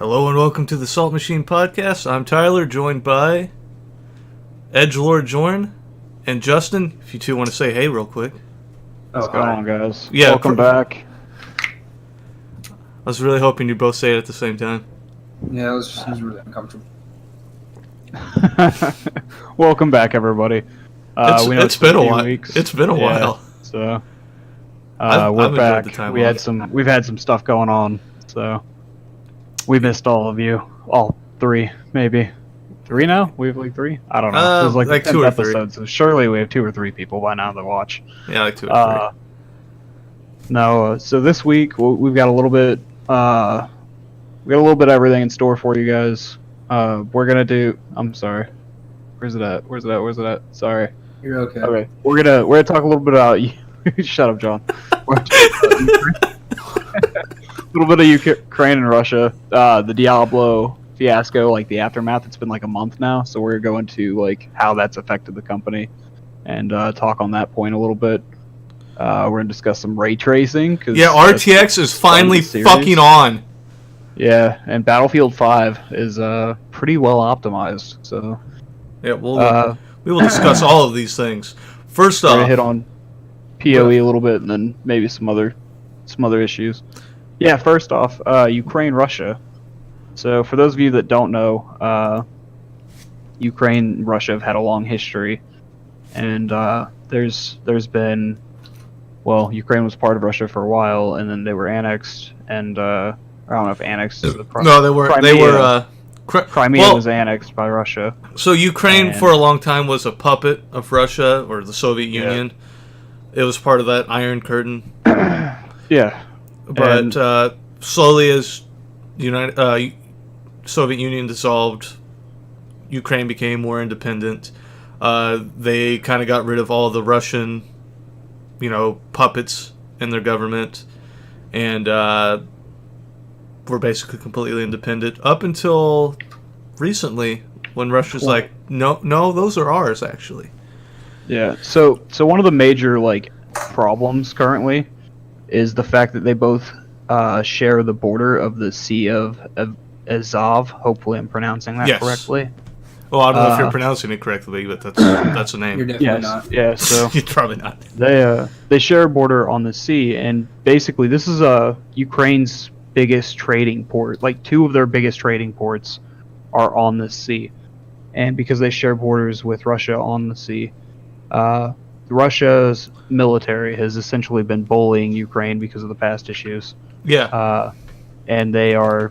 Hello and welcome to the Salt Machine Podcast. I'm Tyler, joined by Edgelord Jorn and Justin. If you two want to say hey real quick. What's going on, guys? Yeah, welcome back. I was really hoping you both say it at the same time. Yeah, it was really uncomfortable. Welcome back, everybody. It's been a while. It's been a while. So I've we're back. the time We've had some stuff going on, so we missed all of you. All three, maybe. Three now? We have like three? I don't know. It was like 2 or episodes, 3. So surely we have 2 or 3 people by now that watch. Yeah, like 2 or 3. No, so this week we've got a little bit of everything in store for you guys. We're gonna do. I'm sorry. Where's it at? Sorry. You're okay. Okay. We're gonna talk a little bit about. Shut up, John. A little bit of Ukraine and Russia. The Diablo fiasco, like the aftermath. It's been like a month now, so we're going to like how that's affected the company, and talk on that point a little bit. We're gonna discuss some ray tracing. Yeah, RTX is finally fucking on. Yeah, and Battlefield 5 is pretty well optimized. So yeah, we will discuss all of these things. First we're off, gonna hit on PoE a little bit, and then maybe some other issues. Yeah, first off, Ukraine, Russia. So for those of you that don't know, Ukraine and Russia have had a long history, and there's been, well, Ukraine was part of Russia for a while, and then they were annexed, and I don't know if annexed is the no, they were Crimea, they were Crimea was annexed by Russia. So Ukraine for a long time was a puppet of Russia or the Soviet Union. It was part of that Iron Curtain. Yeah. But slowly as Soviet Union dissolved, Ukraine became more independent. They kind of got rid of all the Russian, puppets in their government, and were basically completely independent up until recently, when Russia's like, no, those are ours actually. Yeah. So one of the major problems currently is the fact that they both share the border of the Sea of Azov. Hopefully, I'm pronouncing that correctly. Well, I don't know if you're pronouncing it correctly, but that's a name. You're definitely not. Yeah, so you're probably not. They share a border on the sea, and basically, this is Ukraine's biggest trading port. Like 2 of their biggest trading ports are on the sea, and because they share borders with Russia on the sea, Russia's military has essentially been bullying Ukraine because of the past issues. Yeah. And they are,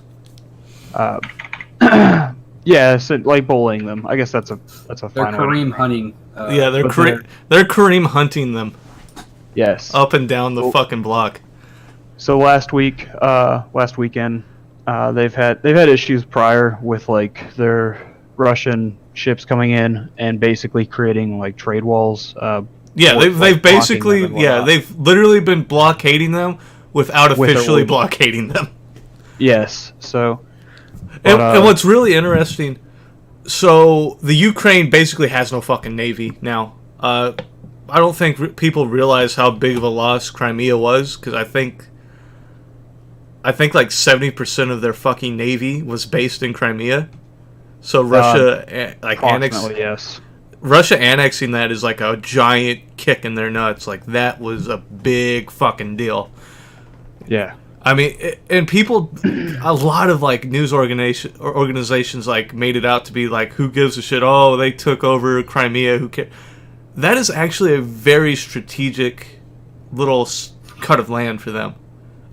so, like bullying them. I guess that's a They're fine Kareem hunting. They're Kareem hunting them. Yes. Up and down the fucking block. So last weekend, they've had issues prior with their Russian ships coming in and basically creating trade walls. They've basically they've literally been blockading them without officially blockading them. Yes. So, and what's really interesting, so the Ukraine basically has no fucking navy now. I don't think people realize how big of a loss Crimea was, because I think like 70% of their fucking navy was based in Crimea. So Russia Russia annexing that is like a giant kick in their nuts. Like, that was a big fucking deal. Yeah. I mean, and people, a lot of news organizations made it out to be who gives a shit? Oh, they took over Crimea. Who cares? That is actually a very strategic little cut of land for them,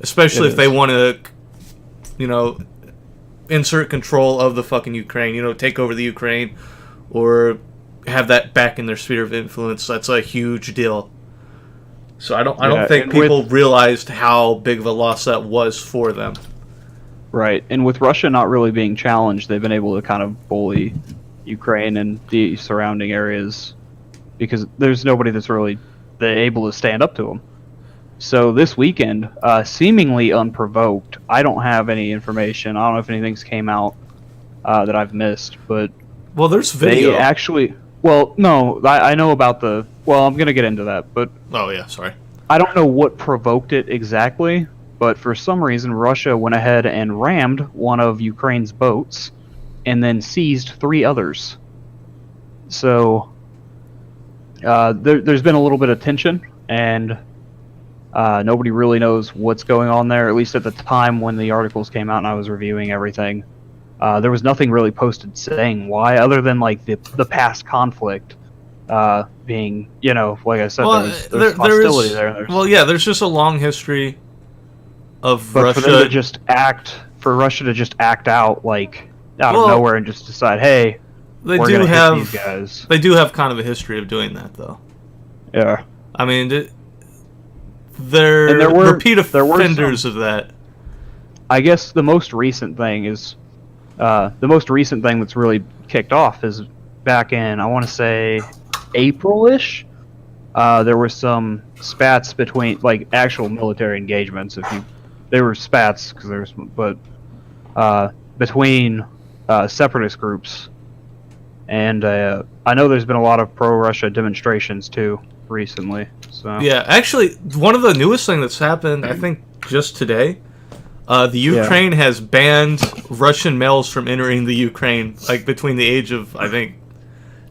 especially if they want to, insert control of the fucking Ukraine. Take over the Ukraine, or have that back in their sphere of influence. That's a huge deal. So I don't think people realized how big of a loss that was for them. Right, and with Russia not really being challenged, they've been able to kind of bully Ukraine and the surrounding areas because there's nobody that's really able to stand up to them. So this weekend, seemingly unprovoked, I don't have any information. I don't know if anything's came out that I've missed, but there's video. They actually. Well, no, I know about the. Well, I'm gonna get into that, but. Oh yeah, sorry. I don't know what provoked it exactly, but for some reason Russia went ahead and rammed one of Ukraine's boats and then seized 3 others. So there's been a little bit of tension, and nobody really knows what's going on there, at least at the time when the articles came out and I was reviewing everything. There was nothing really posted saying why, other than like the past conflict being, you know, like I said, Well, there's hostility there. Well, yeah, there's just a long history of But Russia. for them to just Russia to just act out like out of Well, nowhere and just decide, hey, they we're do gonna have hit these guys. They do have kind of a history of doing that, though. Yeah. I mean, they're And there were- repeat there were offenders of that. I guess the most recent thing is that's really kicked off is back in, I want to say, April-ish. There were some spats between, like, actual military engagements. They were spats between separatist groups, and I know there's been a lot of pro-Russia demonstrations too recently. So Yeah, actually, one of the newest thing that's happened, I think, just today. The Ukraine has banned Russian males from entering the Ukraine, like between the age of, I think,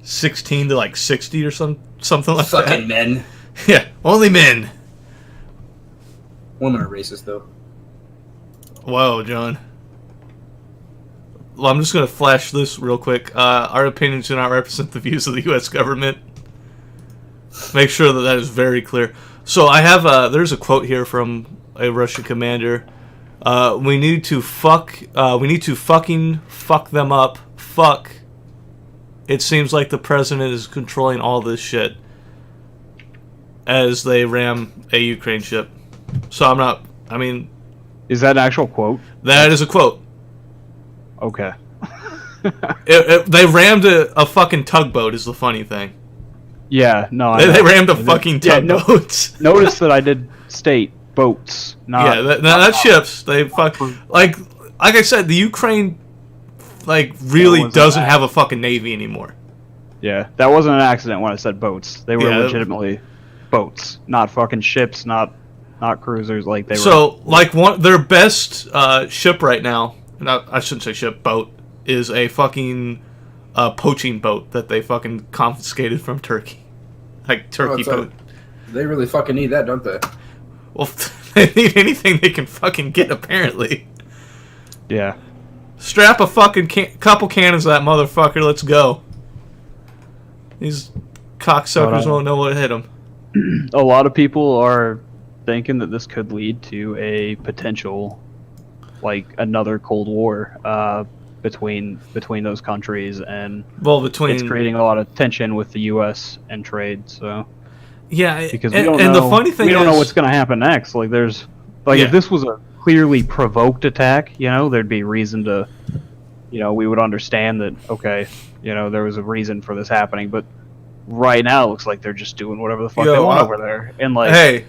16 to like 60 or something like that. Fucking men. Yeah, only men. Women are racist, though. Whoa, John. Well, I'm just going to flash this real quick. Our opinions do not represent the views of the U.S. government. Make sure that is very clear. So I have there's a quote here from a Russian commander. We need to fucking fuck them up. Fuck. It seems like the president is controlling all this shit as they ram a Ukraine ship. So is that an actual quote? that is a quote. Okay. They rammed a fucking tugboat is the funny thing. Yeah, no. They rammed a fucking tugboat. Notice that I did state boats, not. Yeah, that's ships. They fuck like I said, the Ukraine really doesn't have a fucking navy anymore. Yeah, that wasn't an accident when I said boats. They were Yeah. legitimately boats, not fucking ships, not cruisers like they were. So their best ship right now, I shouldn't say ship, boat, is a fucking poaching boat that they fucking confiscated from Turkey. Like Turkey boat. They really fucking need that, don't they? Well, they need anything they can fucking get, apparently. Yeah. Strap a fucking couple cannons to that motherfucker, let's go. These cocksuckers won't know what hit them. A lot of people are thinking that this could lead to a potential, like, another Cold War between those countries, and it's creating a lot of tension with the U.S. and trade. So yeah, because we don't know, the funny thing we don't is, know what's going to happen next. Like, if this was a clearly provoked attack, there'd be reason to, we would understand that, okay, there was a reason for this happening. But right now, it looks like they're just doing whatever the fuck they want over there. And like, hey,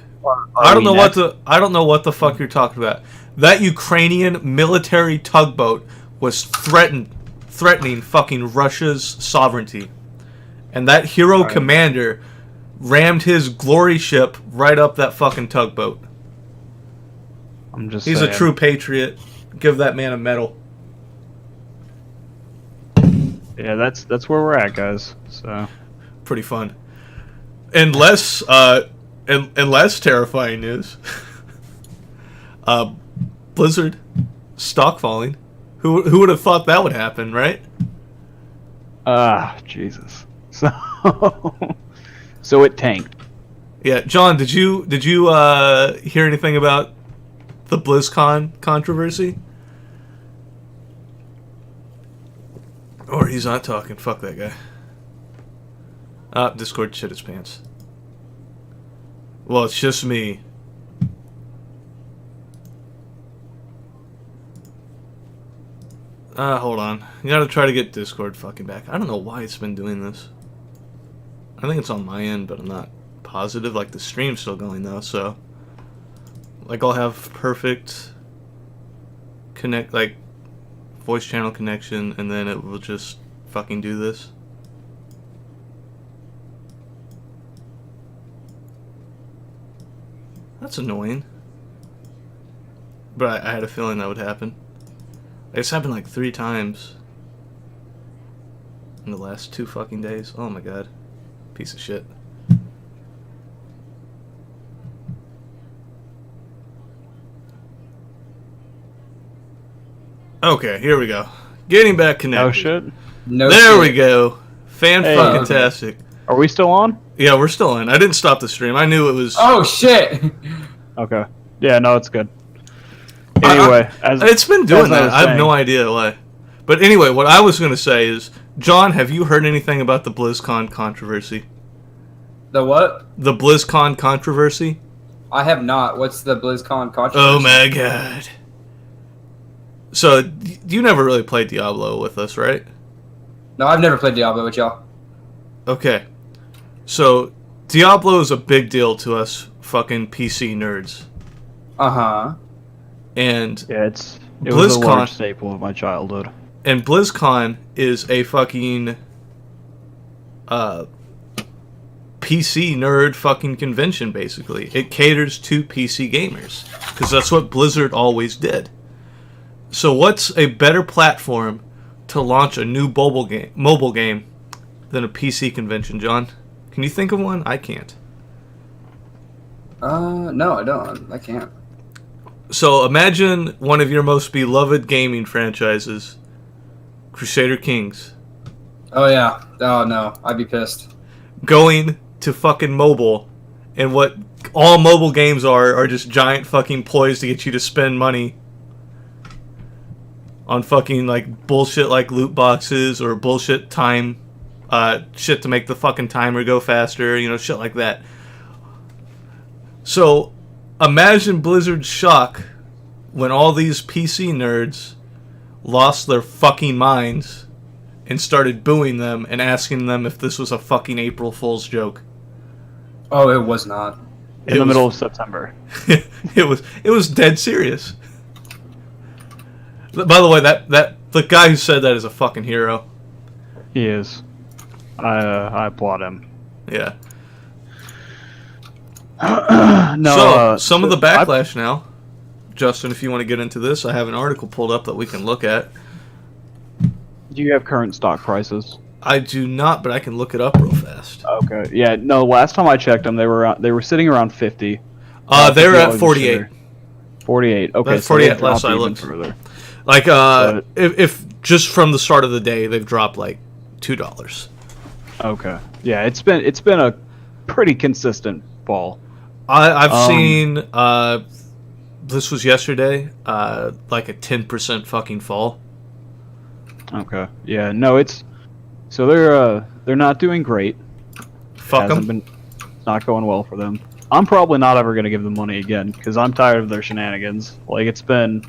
I don't know what the fuck you're talking about. That Ukrainian military tugboat was threatening fucking Russia's sovereignty, and that hero commander rammed his glory ship right up that fucking tugboat. He's a true patriot. Give that man a medal. Yeah, that's where we're at, guys. So pretty fun. And less terrifying news. Blizzard stock falling. Who would have thought that would happen, right? Jesus. So it tanked. Yeah, John, did you hear anything about the BlizzCon controversy? Or he's not talking. Fuck that guy. Discord shit his pants. Well, it's just me. Hold on. You gotta try to get Discord fucking back. I don't know why it's been doing this. I think it's on my end, but I'm not positive. Like, the stream's still going though, so like I'll have perfect voice channel connection, and then it will just fucking do this. That's annoying. But I had a feeling that would happen. It's happened like 3 times in the last 2 fucking days. Oh my god. Piece of shit. Okay, here we go. Getting back connected. Oh shit. No There shit. we go. Fan-fucking-tastic. Are we still on? Yeah, we're still in. I didn't stop the stream. I knew it was... Oh shit! Okay. Yeah, no, it's good. Anyway, it's been doing as I that. was I have saying- no idea why. But anyway, what I was going to say is, John, have you heard anything about the BlizzCon controversy? The what? The BlizzCon controversy? I have not. What's the BlizzCon controversy? Oh my god. So, you never really played Diablo with us, right? No, I've never played Diablo with y'all. Okay. So, Diablo is a big deal to us fucking PC nerds. Uh-huh. And Yeah, it was a BlizzCon- large staple of my childhood. And BlizzCon is a fucking PC nerd fucking convention, basically. It caters to PC gamers. Because that's what Blizzard always did. So what's a better platform to launch a new mobile game than a PC convention, John? Can you think of one? I can't. No, I don't. I can't. So imagine one of your most beloved gaming franchises, Crusader Kings, Oh, yeah. Oh, no. I'd be pissed. going to fucking mobile, and what all mobile games are just giant fucking ploys to get you to spend money on fucking like bullshit like loot boxes or bullshit time shit to make the fucking timer go faster, you know, shit like that. So imagine Blizzard's shock when all these PC nerds lost their fucking minds and started booing them and asking them if this was a fucking April Fool's joke. Oh, it was not. In the middle of September. it was dead serious. By the way, that the guy who said that is a fucking hero. He is. I applaud him. Yeah. No. So some of the I- backlash now, Justin, if you want to get into this, I have an article pulled up that we can look at. Do you have current stock prices? I do not, but I can look it up real fast. Okay. Yeah. No. Last time I checked them, they were sitting around 50. They're at $50 a 48. share. 48. Okay. That's so 48 they've last dropped I even looked. further. Like, But- if just from the start of the day, they've dropped like $2. Okay. Yeah. It's been a pretty consistent fall. I've seen this was yesterday, like a 10% fucking fall. Okay. Yeah. No. So they're not doing great. Fuck Hasn't them. been not going well for them. I'm probably not ever gonna give them money again because I'm tired of their shenanigans. Like it's been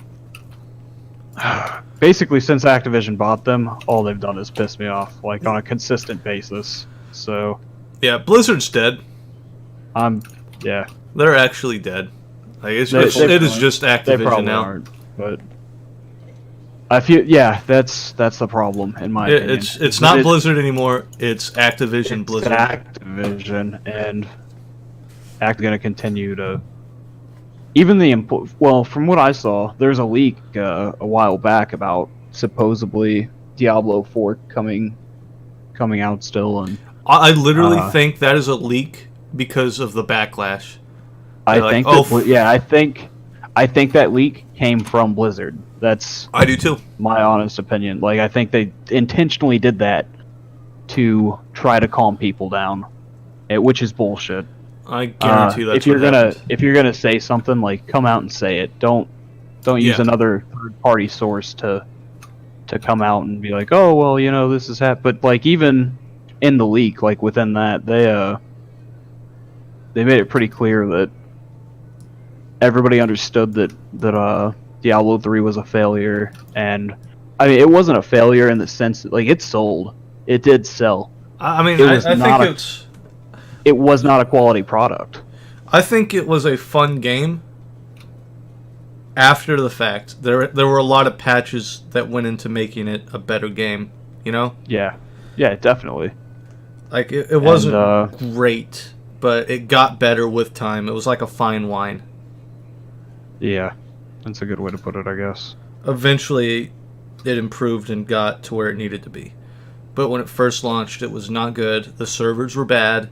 basically since Activision bought them, all they've done is piss me off, like on a consistent basis. So Yeah, Blizzard's dead. yeah, They're actually dead. Like it is just they Activision probably now. aren't, but I feel that's the problem in my opinion. It's not Blizzard anymore. It's Activision It's Blizzard. Activision, and Activision going to continue to. Even well, from what I saw, there's a leak a while back about supposedly Diablo 4 coming out still, and I literally think that is a leak because of the backlash. I They're think like, I think that leak came from Blizzard. That's I do too. my honest opinion. Like I think they intentionally did that to try to calm people down, which is bullshit. I guarantee that's if you're what happened. if you're gonna say something, like come out and say it. Don't use Yeah. another third party source to come out and be like, oh well, you know this is But like even in the leak, like within that, they made it pretty clear that everybody understood that Diablo 3 was a failure, and I mean it wasn't a failure in the sense that like it sold, it did sell. I mean, it was I not think it's. It was not a quality product. I think it was a fun game. After the fact, there were a lot of patches that went into making it a better game. You know, Yeah, definitely. like it wasn't And, great, but it got better with time. It was like a fine wine. Yeah. That's a good way to put it, I guess. Eventually, it improved and got to where it needed to be. But when it first launched, it was not good. The servers were bad.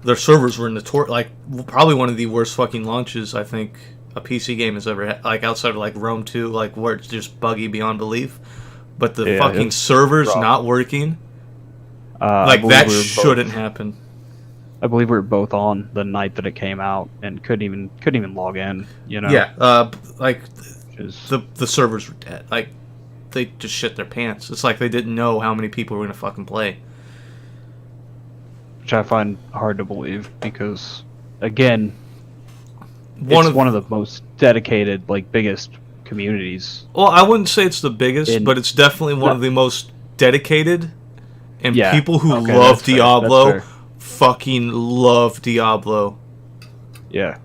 Their servers were probably one of the worst fucking launches I think a PC game has ever had. Like outside of like Rome 2, like where it's just buggy beyond belief. But the fucking servers rough. not working, I believe that we were shouldn't happen. I believe we were both on the night that it came out and couldn't even log in. You know. Yeah, like Just, the servers were dead. Like they just shit their pants. It's like they didn't know how many people were gonna fucking play. which I find hard to believe because, again, One it's one of the most dedicated, like, biggest communities. Well, I wouldn't say it's the biggest, but it's definitely one of the most dedicated. And people who love Diablo fucking love Diablo. Yeah.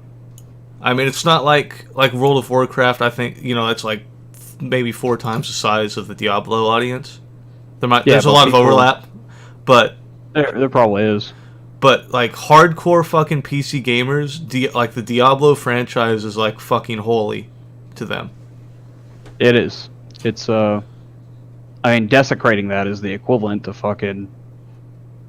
I mean, it's not like World of Warcraft. I think, it's like maybe 4 times the size of the Diablo audience. There's a lot of overlap, but there probably is. But like hardcore fucking PC gamers, like the Diablo franchise is like fucking holy to them. It is. It's I mean, desecrating that is the equivalent to fucking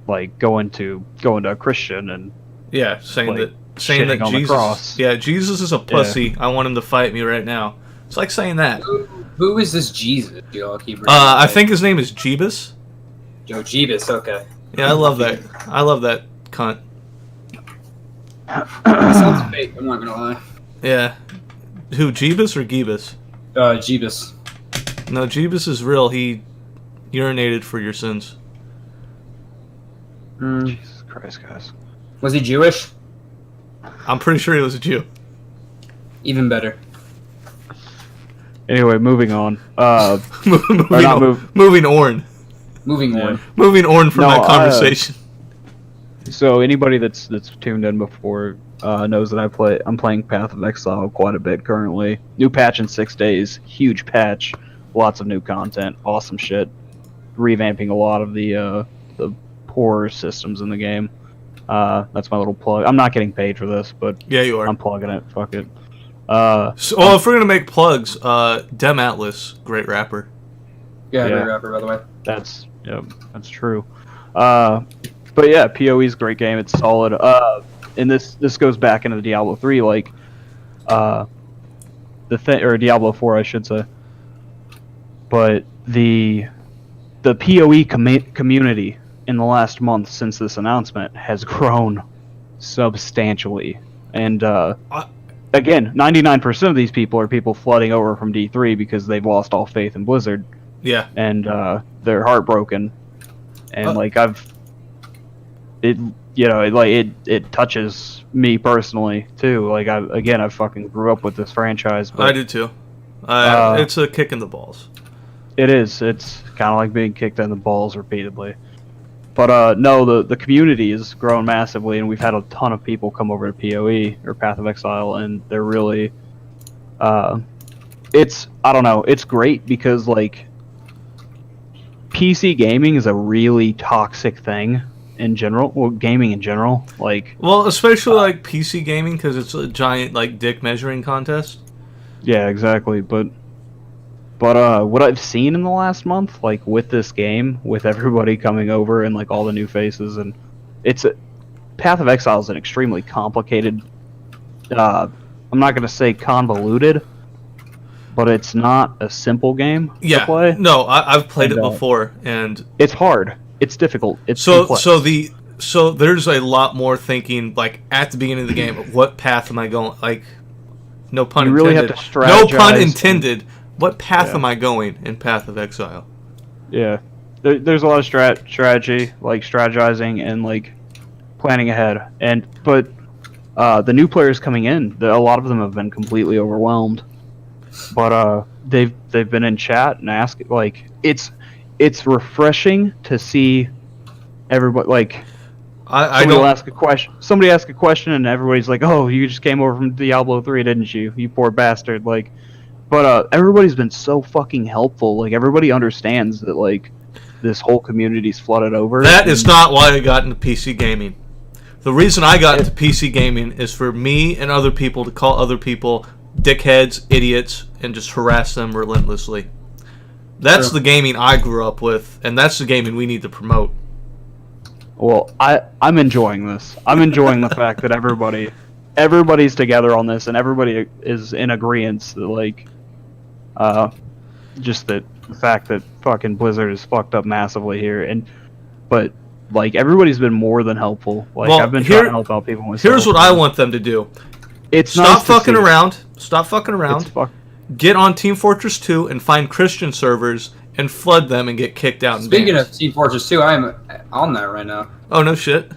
like going to a Christian and saying like, that on the cross. Jesus is a pussy. Yeah. I want him to fight me right now. It's like saying that. Who is this Jesus? You all keep I think his name is Jeebus. Joe Jeebus. Okay. Yeah, I love that. I love that cunt. That sounds fake. I'm not gonna lie. Yeah. Who, Jeebus or Geebus? Jeebus. No, Jeebus is real. He urinated for your sins. Jesus Christ, guys. Was he Jewish? I'm pretty sure he was a Jew. Even better. Anyway, moving on. Moving on. Moving on. Moving on from that conversation. So anybody that's tuned in before knows that I'm playing Path of Exile quite a bit currently. New patch in 6 days, huge patch, lots of new content, awesome shit. Revamping a lot of the poor systems in the game. That's my little plug. I'm not getting paid for this, but yeah, you are. I'm plugging it. Fuck it. If we're gonna make plugs, Dem Atlas, great rapper. Yeah, great rapper, by the way. That's true. But yeah, PoE's a great game. It's solid. And this goes back into the Diablo 3, like or Diablo 4, I should say. But the PoE community in the last month since this announcement has grown substantially, and again, 99% of these people are people flooding over from D3 because they've lost all faith in Blizzard. Yeah, and they're heartbroken, and it touches me personally too. Like I fucking grew up with this franchise. But, I did too. It's a kick in the balls. It is. It's kind of like being kicked in the balls repeatedly. But no, the community has grown massively, and we've had a ton of people come over to PoE or Path of Exile, and they're really, I don't know, it's great because like PC gaming is a really toxic thing in general. Well, gaming in general, like especially like PC gaming because it's a giant like dick measuring contest. Yeah, exactly. But what I've seen in the last month, like with this game, with everybody coming over and like all the new faces, and Path of Exile is an extremely complicated. I'm not gonna say convoluted, but it's not a simple game to play. No, I've played it before, and it's hard. It's difficult. It's complex. So there's a lot more thinking like at the beginning of the game. What path am I going? Like, no pun intended. You really have to strategize. No pun intended. What path am I going in Path of Exile? Yeah, there's a lot of strategy, like strategizing and like planning ahead. But the new players coming in, a lot of them have been completely overwhelmed. But they've been in chat and ask like it's refreshing to see everybody like. Somebody ask a question and everybody's like, "Oh, you just came over from Diablo 3, didn't you? You poor bastard!" Like. But everybody's been so fucking helpful. Like everybody understands that like this whole community's flooded over. That is not why I got into PC gaming. The reason I got into PC gaming is for me and other people to call other people dickheads, idiots, and just harass them relentlessly. That's True. the gaming I grew up with, and that's the gaming we need to promote. Well, I'm enjoying this. I'm enjoying the fact that everybody's together on this, and everybody is in agreement that, like, just that the fact that fucking Blizzard is fucked up massively here, but like everybody's been more than helpful. Like, Well, I've been trying to help out people myself. Here's what I want them to do. It's Stop nice to fucking see. around. Stop fucking around. It's fuck- Get on Team Fortress 2 and find Christian servers and flood them and get kicked out. And Speaking banned. of Team Fortress 2, I am on that right now. Oh, no shit.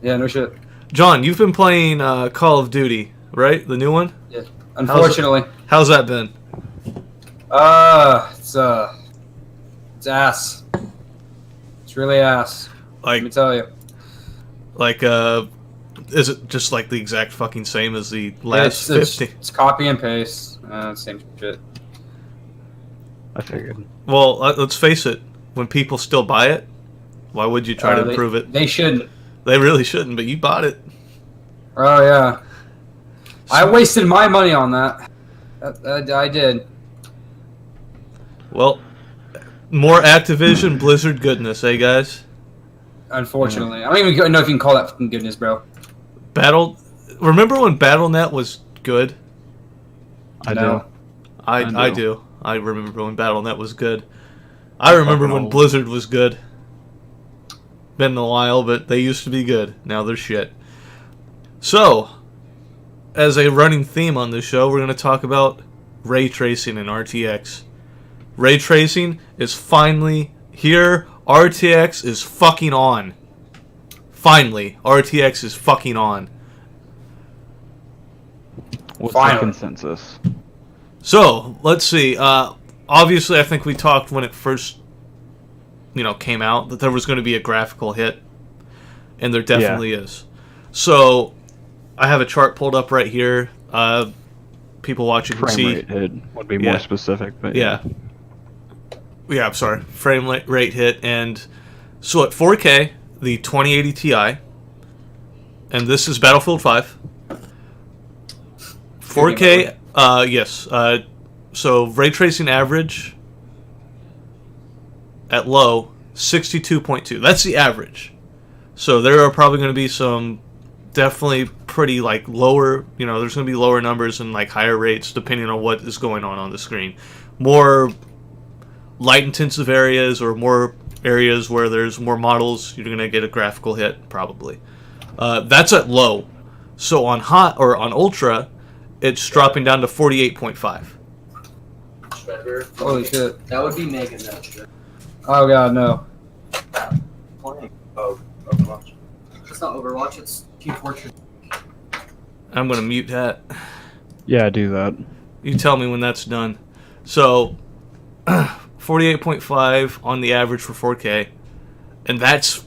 Yeah, no shit. John, you've been playing Call of Duty, right? The new one? Yeah. Unfortunately. How's that been? It's ass. It's really ass. Let me Like, tell you. is it just like the exact fucking same as the last It's 50? it's copy and paste. Same shit. I figured. Well, let's face it. When people still buy it, why would you try to improve it? They shouldn't. They really shouldn't, but you bought it. Oh yeah. I wasted my money on that. I did. Well, more Activision Blizzard goodness, eh, guys? Unfortunately, I don't even know if you can call that fucking goodness, bro. Remember when BattleNet was good? I No. do. I do. I remember when BattleNet was good. I remember fucking when old. Blizzard was good. Been a while, but they used to be good. Now they're shit. So, as a running theme on this show, we're going to talk about ray tracing in RTX. Ray tracing is finally here. RTX is fucking on. Finally, RTX is fucking on. What's Finally. the consensus? So, let's see. Obviously, I think we talked when it first, came out that there was going to be a graphical hit, and there definitely is. So, I have a chart pulled up right here. People watching can Frame see. rate hit would be Yeah. more specific, but Yeah. Yeah, I'm sorry. Frame rate hit, and so at 4K, the 2080 Ti, and this is Battlefield 5. 4K, yes. So ray tracing average at low 62.2. That's the average. So there are probably going to be some definitely pretty like lower, there's going to be lower numbers and like higher rates depending on what is going on the screen. More light intensive areas or more areas where there's more models, you're going to get a graphical hit probably. That's at low. So on hot or on ultra, it's dropping down to 48.5. Holy shit. That would be Megan, that shit. Oh god, no. Playing. Oh, Overwatch. It's not Overwatch, it's Team Fortress. I'm going to mute that. yeah, do that. You tell me when that's done. So 48.5 on the average for 4K, and that's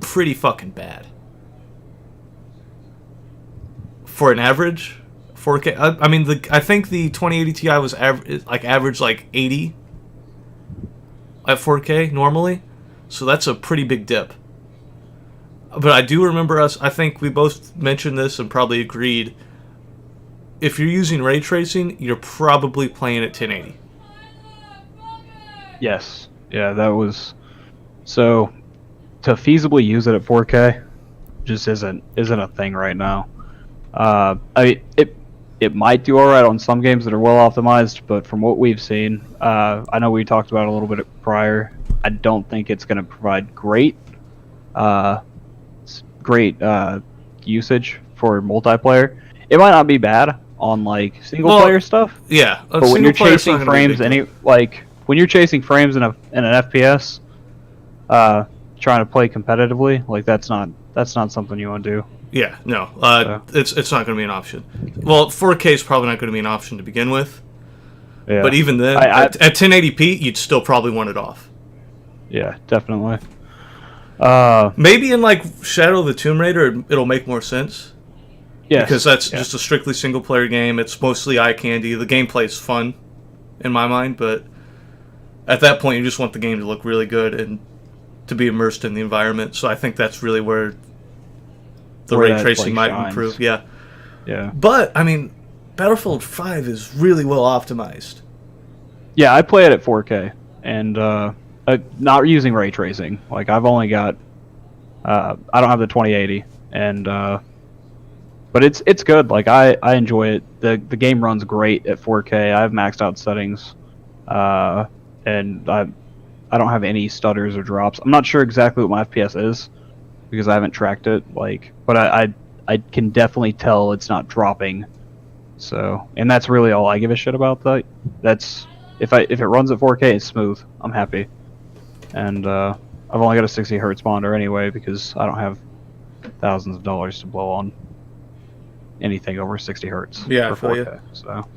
pretty fucking bad. For an average 4K, I mean, I think the 2080 Ti was average like 80 at 4K normally, so that's a pretty big dip. But I do remember I think we both mentioned this and probably agreed, if you're using ray tracing, you're probably playing at 1080. Yes. Yeah, that was so to feasibly use it at 4K just isn't a thing right now. It might do all right on some games that are well optimized, but from what we've seen, I know we talked about it a little bit prior. I don't think it's going to provide great usage for multiplayer. It might not be bad on like single player stuff. Yeah, But when you're chasing frames, when you're chasing frames in an FPS, trying to play competitively, like that's not something you want to do. Yeah, no, it's not going to be an option. Well, 4K is probably not going to be an option to begin with. Yeah. But even then, at 1080p, you'd still probably want it off. Yeah, definitely. Maybe in like Shadow of the Tomb Raider, it'll make more sense. Yes, Because that's just a strictly single player game. It's mostly eye candy. The gameplay is fun, in my mind, but at that point, you just want the game to look really good and to be immersed in the environment. So I think that's really where the ray tracing might shines. improve. Yeah. Yeah. But, I mean, Battlefield 5 is really well optimized. Yeah, I play it at 4K, and not using ray tracing. Like, I've only got, I don't have the 2080, and but it's good. Like, I enjoy it. The game runs great at 4K. I have maxed out settings, and I don't have any stutters or drops. I'm not sure exactly what my FPS is because I haven't tracked it. Like, but I can definitely tell it's not dropping. So, and that's really all I give a shit about. That's if it runs at 4K, it's smooth. I'm happy. And I've only got a 60 hertz monitor anyway because I don't have thousands of dollars to blow on anything over 60 hertz Yeah, for I feel 4K. So,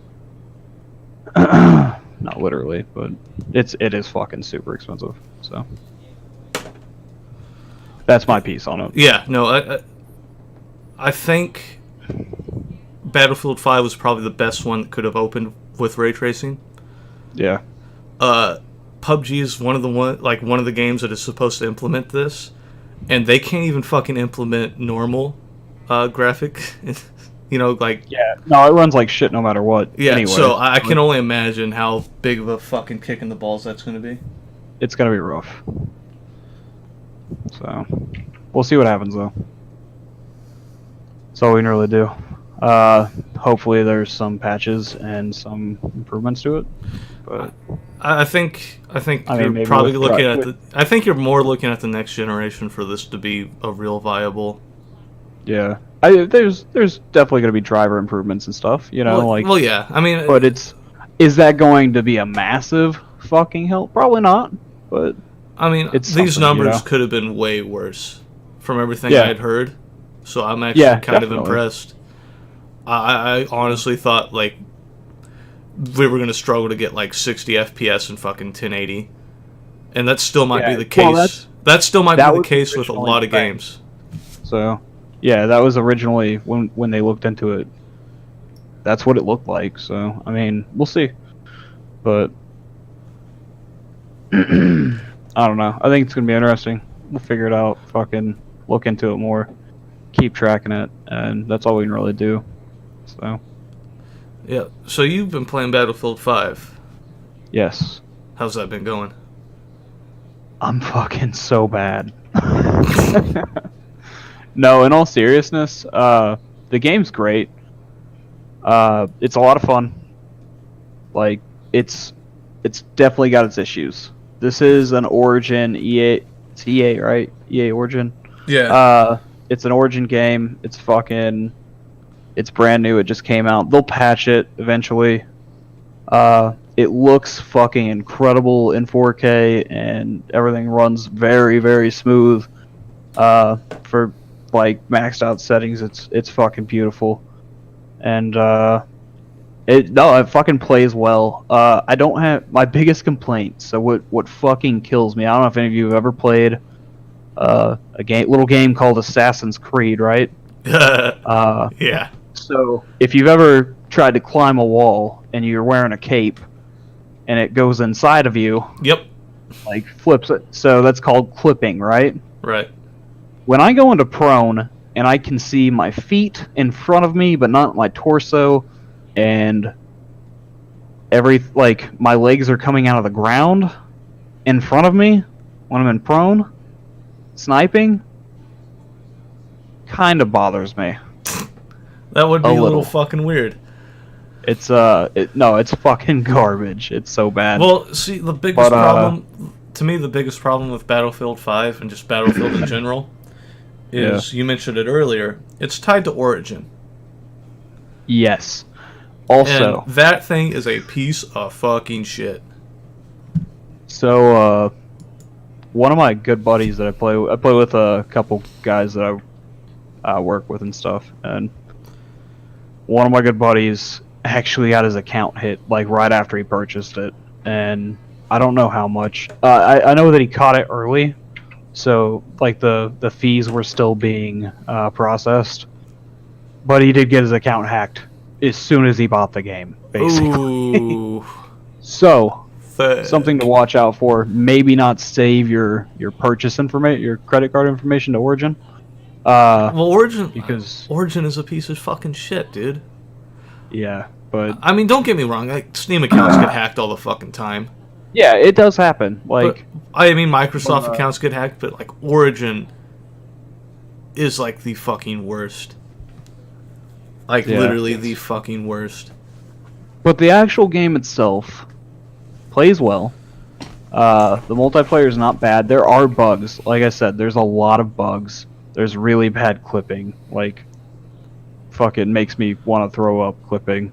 not literally, but it is fucking super expensive. So, that's my piece on it. Yeah, no, I think Battlefield 5 was probably the best one that could have opened with ray tracing. Yeah. PUBG is one of the games that is supposed to implement this, and they can't even fucking implement normal graphic. Like, Yeah. No, it runs like shit no matter what. yeah. Anyway, So I can only imagine how big of a fucking kick in the balls that's going to be. it's gonna be rough. So, we'll see what happens though. That's all we can really do. Hopefully there's some patches and some improvements to it. But I think I mean, you're maybe probably with- looking right, at I think you're more looking at the next generation for this to be a real viable. yeah, there's definitely gonna be driver improvements and stuff. You know, Well, yeah. I mean, but is that going to be a massive fucking help? Probably not. But it's these something, numbers you know? could have been way worse from everything Yeah. I had heard. So I'm actually Yeah, kind of definitely. impressed. I honestly thought like we were gonna struggle to get like 60 FPS and fucking 1080, and that still might be Yeah, the case. well, that still might that be the was case with a originally lot of the thing. games. So, yeah, that was originally when they looked into it. That's what it looked like. So, I mean, we'll see. But I don't know. I think it's gonna be interesting. We'll figure it out. Fucking look into it more. Keep tracking it, and that's all we can really do. So, Yeah. So you've been playing Battlefield 5. yes, How's that been going? I'm fucking so bad. No, in all seriousness, the game's great. It's a lot of fun. Like, it's definitely got its issues. This is an Origin EA. It's EA, right? EA Origin. Yeah. It's an Origin game. It's brand new. It just came out. They'll patch it eventually. It looks fucking incredible in 4K, and everything runs very, very smooth. For like maxed out settings, it's fucking beautiful, and it fucking plays well. I don't have my biggest complaint. So what fucking kills me? I don't know if any of you have ever played a little game called Assassin's Creed, right? Yeah. So if you've ever tried to climb a wall and you're wearing a cape and it goes inside of you, Yep. like flips it. So that's called clipping, right? Right. When I go into prone and I can see my feet in front of me but not my torso, and my legs are coming out of the ground in front of me when I'm in prone, sniping kind of bothers me. That would be A a little little. fucking weird. It's it's fucking garbage. It's so bad. Well, see, the biggest problem to me, the biggest problem with Battlefield 5 and just Battlefield in general is you mentioned it earlier. It's tied to Origin. Yes. Also, And that thing is a piece of fucking shit. so one of my good buddies that I play with a couple guys that I work with and stuff, and one of my good buddies actually got his account hit like right after he purchased it, and I don't know how much. I know that he caught it early, so like the fees were still being processed, but he did get his account hacked as soon as he bought the game, basically. Ooh. So Fuck. something to watch out for. Maybe not save your purchase information, your credit card information to Origin. Well, Origin Because Origin is a piece of fucking shit, dude. Yeah, but I mean, don't get me wrong. Like, Steam accounts get hacked all the fucking time. yeah, it does happen. Like, But, I mean, Microsoft accounts get hacked, but like Origin is like the fucking worst. Like Yeah. literally the fucking worst. but the actual game itself plays well. The multiplayer is not bad. There are bugs. Like I said, there's a lot of bugs. There's really bad clipping. Like, fucking makes me want to throw up clipping.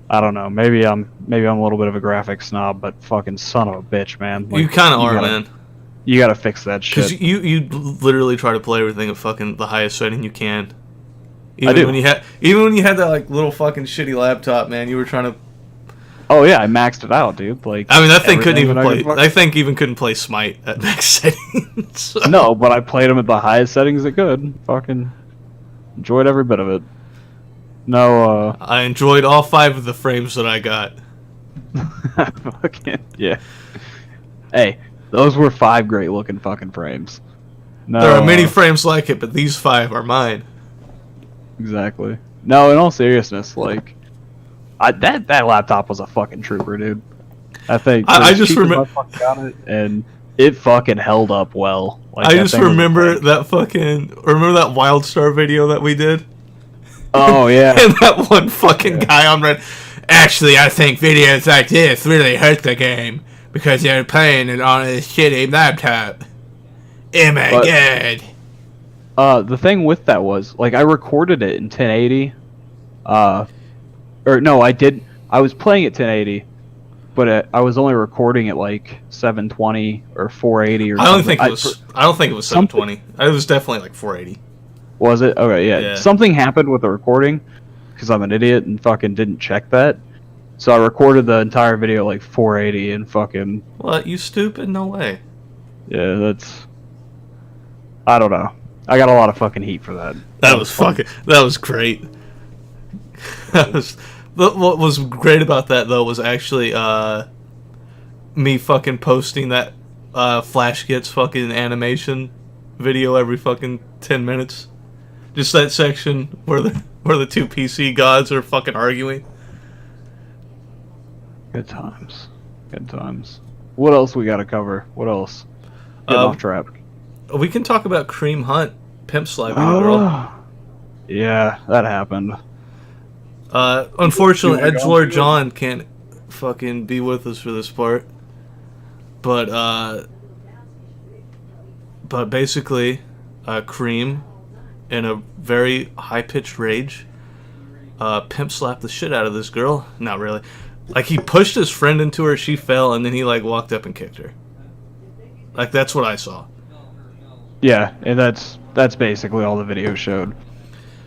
I don't know. Maybe I'm a little bit of a graphic snob, but fucking son of a bitch, man. Like, You kind of are, gotta- man. You gotta fix that Because shit. you literally try to play everything at fucking the highest setting you can. Even do. when you had that like little fucking shitty laptop, man, you were trying to. Oh yeah, I maxed it out, dude. Like, I mean, that thing couldn't everything even that I play. could I think even couldn't play Smite at max settings. No, but I played them at the highest settings it could. Fucking enjoyed every bit of it. No, I enjoyed all 5 of the frames that I got. fucking yeah. Hey, those were 5 great looking fucking frames. No, There are many frames like it, but these 5 are mine. exactly. No, in all seriousness, like, that laptop was a fucking trooper, dude. I think I for as just cheap as remem- I fucking got it, and it fucking held up well. Like, I that just thing was remember like- that fucking. Remember that WildStar video that we did? Oh yeah. And that one fucking guy on Red. Actually, I think videos like this really hurt the game because they're playing it on a shitty laptop. Oh my But- god. The thing with that was, like, I recorded it in 1080. Or no, I did. I was playing at 1080, but I was only recording at like 720 or 480 or I don't something. think it was. I don't think it was 720. It was definitely like 480. Was it? Okay, yeah. Yeah. Something happened with the recording because I'm an idiot and fucking didn't check that. So I recorded the entire video like 480 and fucking What? You stupid? No way. yeah. That's I don't know. I got a lot of fucking heat for that. That was fun. fucking. That was great. What was great about that though was actually me fucking posting that Flash Gets fucking animation video every fucking 10 minutes. Just that section where the 2 PC gods are fucking arguing. Good times. Good times. What else we got to cover? What else? Getting off track. We can talk about Cream Hunt pimp slapping a girl. Yeah, that happened. Unfortunately, You wanna go Edgelord into it? John can't fucking be with us for this part. But basically, Cream, in a very high-pitched rage, pimp slapped the shit out of this girl. Not really. Like, he pushed his friend into her, she fell, and then he, like, walked up and kicked her. Like, that's what I saw. Yeah, and that's basically all the video showed.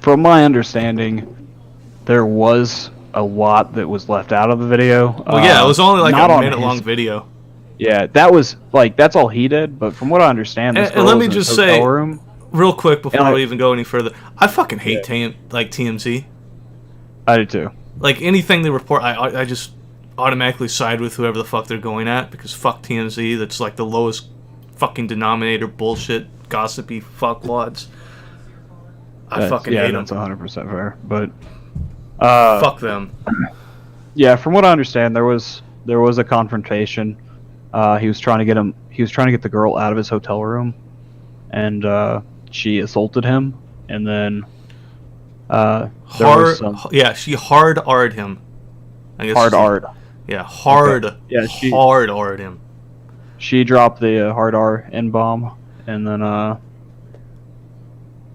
From my understanding, there was a lot that was left out of the video. Well, yeah, it was only, like, not a on minute-long his- video. Yeah, that was like that's all he did. But from what I understand, this And girl let was me in his just say- hotel room. Real quick, before And we even go any further, I fucking hate TMZ. I did too. Like, anything they report, I just automatically side with whoever the fuck they're going at, because fuck TMZ, that's like the lowest fucking denominator bullshit, gossipy fuckwads. I fucking hate them. That's 100% fair. But Fuck them. yeah, from what I understand, there was a confrontation. He was trying to get the girl out of his hotel room, and she assaulted him, and then there was some She hard R'd him. I guess hard it's- art. Yeah, hard. Okay. Yeah, she- hard R'd him. She dropped the hard R N bomb, and then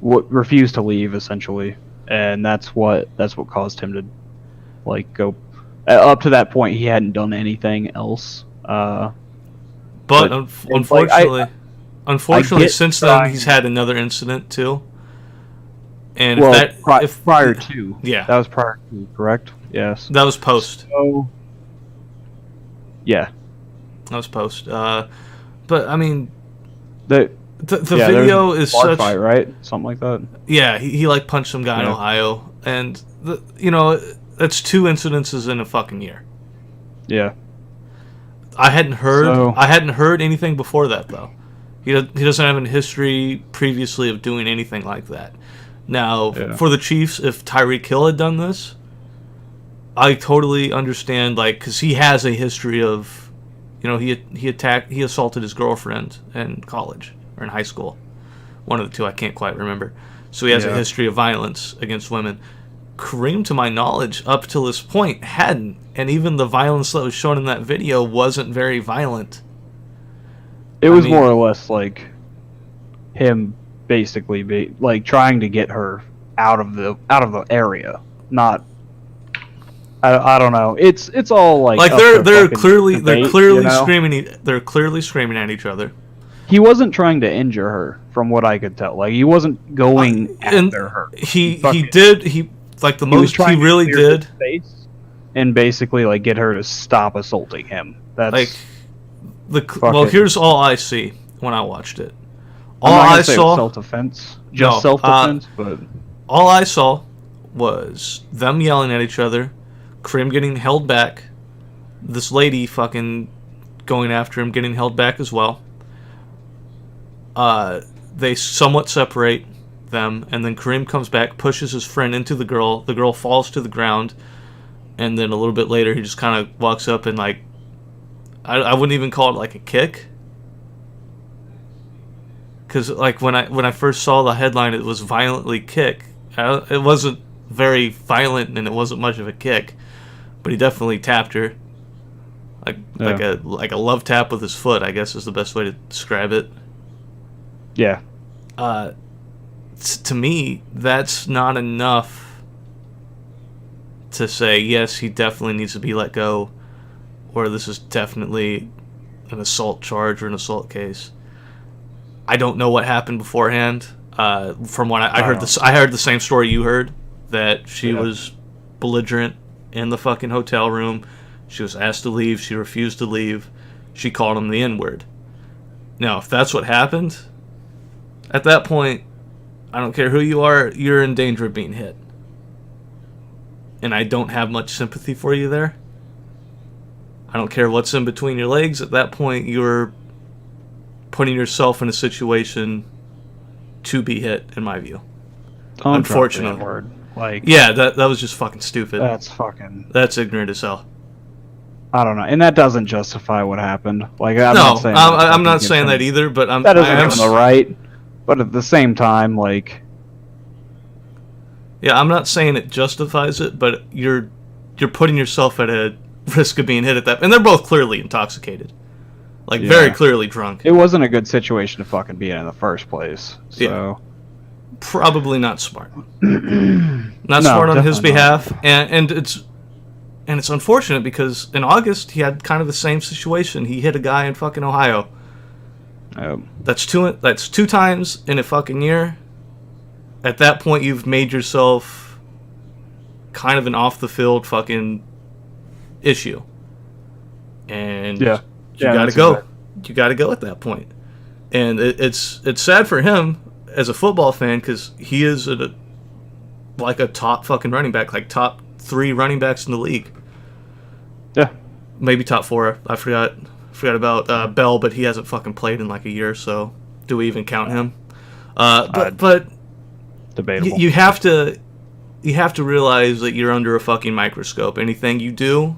refused to leave essentially, and that's what caused him to like go. Up to that point, he hadn't done anything else. But But, unfortunately, get since then trying- he's had another incident too. And well, if that prior to Yeah. that was prior to, correct? Yes. that was post. So yeah, That was post. But I mean, the the yeah, there was video a is bar such. fight, right? Something like that. Yeah, he like punched some guy in Yeah. Ohio, and that's 2 incidences in a fucking year. Yeah. I hadn't So- heard anything before that though. He doesn't have a history previously of doing anything like that. Now, Yeah. for the Chiefs, if Tyreek Hill had done this, I totally understand, like, because he has a history of, he assaulted his girlfriend in college or in high school, one of the two. I can't quite remember. So he has a history of violence against women. Kareem, to my knowledge, up till this point, hadn't, and even the violence that was shown in that video wasn't very violent. It was more or less like him basically like trying to get her out of the area. Not, I don't know. It's all like they're clearly debate, screaming at each other. He wasn't trying to injure her, from what I could tell. Like, he wasn't going after her. He really did. Face and basically like get her to stop assaulting him. That's well. Here's all I see when I watched it. All I'm not gonna I say saw self-defense, just self-defense, but all I saw was them yelling at each other, Kareem getting held back, this lady fucking going after him, getting held back as well. They somewhat separate them, and then Kareem comes back, pushes his friend into the girl falls to the ground, and then a little bit later he just kind of walks up and like, I wouldn't even call it like a kick, because like when I first saw the headline, it was violently kick. It wasn't very violent and it wasn't much of a kick, but he definitely tapped her, like a love tap with his foot, I guess is the best way to describe it. Yeah. To me, that's not enough to say, yes, he definitely needs to be let go, or this is definitely an assault charge or an assault case. I don't know what happened beforehand. From what I heard, I heard the same story you heard, that she was belligerent in the fucking hotel room. She was asked to leave. She refused to leave. She called him the N-word. Now, if that's what happened, at that point, I don't care who you are, you're in danger of being hit. And I don't have much sympathy for you there. I don't care what's in between your legs. At that point, you're putting yourself in a situation to be hit, in my view. Unfortunately. That was just fucking stupid. That's ignorant as hell. I don't know, and that doesn't justify what happened. Like, I'm not saying that either, but that doesn't give him the right. But at the same time, like, yeah, I'm not saying it justifies it, but you're putting yourself at a risk of being hit at that, and they're both clearly intoxicated, like very clearly drunk. It wasn't a good situation to fucking be in the first place. So probably not smart. Not smart on his behalf, and it's unfortunate because in August he had kind of the same situation. He hit a guy in fucking Ohio. That's two times in a fucking year. At that point, you've made yourself kind of an off the field fucking issue, and you gotta go. You gotta go at that point. And it's sad for him as a football fan because he is like a top fucking running back, like top 3 running backs in the league. Yeah, maybe top 4. I forgot about Bell, but he hasn't fucking played in like a year, so do we even count him? But debatable. You have to realize that you're under a fucking microscope. Anything you do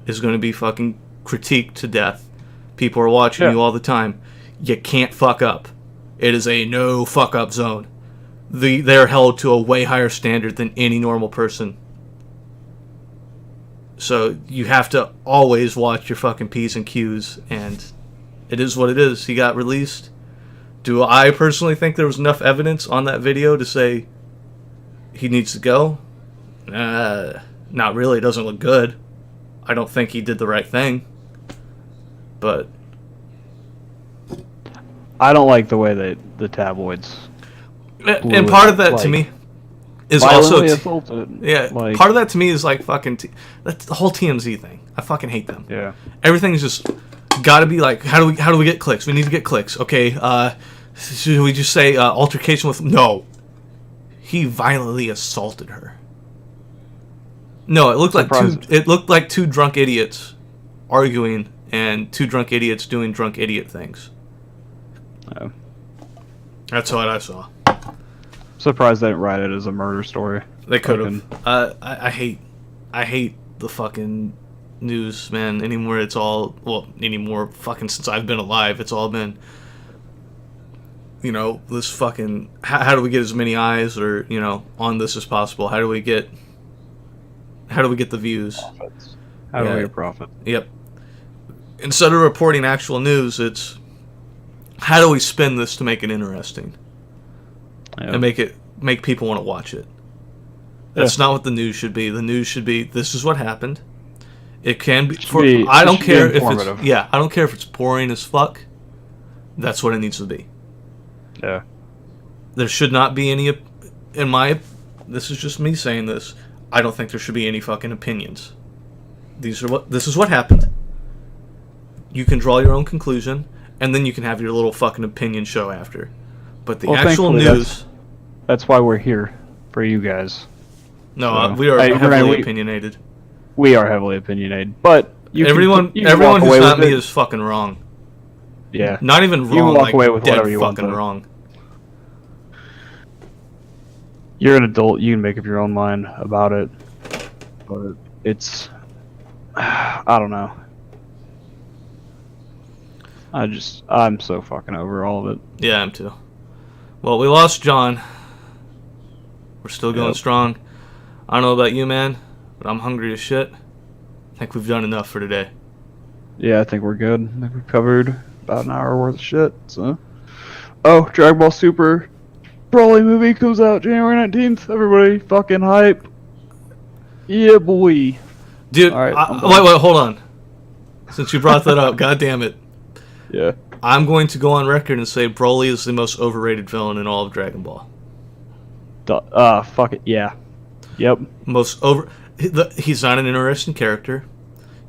is going to be fucking critiqued to death. People are watching you all the time. You can't fuck up. It is a no fuck up zone. They're held to a way higher standard than any normal person. So you have to always watch your fucking P's and Q's, and it is what it is. He got released. Do I personally think there was enough evidence on that video to say he needs to go? Not really. It doesn't look good. I don't think he did the right thing. But I don't like the way that the tabloids... And part of that, to me, is also part of that to me is like fucking that's the whole TMZ thing. I fucking hate them. Yeah, everything's just got to be like, how do we get clicks? We need to get clicks. Okay, should we just say altercation with? No, he violently assaulted her. No, it looked like two drunk idiots arguing and 2 drunk idiots doing drunk idiot things. Oh. That's what I saw. Surprised they didn't write it as a murder story. They could have. I I hate the fucking news, man. Anymore, it's all anymore. Fucking since I've been alive, it's all been, this fucking. How do we get as many eyes or on this as possible? How do we get the views? Profits. How do we get profit? Yep. Instead of reporting actual news, it's how do we spin this to make it interesting and make people want to watch it. That's not what the news should be. The news should be this is what happened. It can be. I don't care if it's I don't care if it's boring as fuck. That's what it needs to be. Yeah. There should not be any. This is just me saying this. I don't think there should be any fucking opinions. This is what happened. You can draw your own conclusion, and then you can have your little fucking opinion show after. But the actual news. That's why we're here for you guys. No, we are heavily opinionated. We are heavily opinionated, but everyone who's not me is fucking wrong. Yeah, not even wrong. You can walk away with whatever you want. Fucking wrong. You're an adult. You can make up your own mind about it. But it's, I don't know. I'm so fucking over all of it. Yeah, I'm too. Well, we lost John. We're still going strong. I don't know about you, man, but I'm hungry as shit. I think we've done enough for today. Yeah, I think we're good. I think we covered about an hour worth of shit. So, Dragon Ball Super Broly movie comes out January 19th. Everybody fucking hype. Yeah, boy. Dude, wait, hold on. Since you brought that up, god damn it. Yeah. I'm going to go on record and say Broly is the most overrated villain in all of Dragon Ball. Fuck it, yeah. Yep. He's not an interesting character.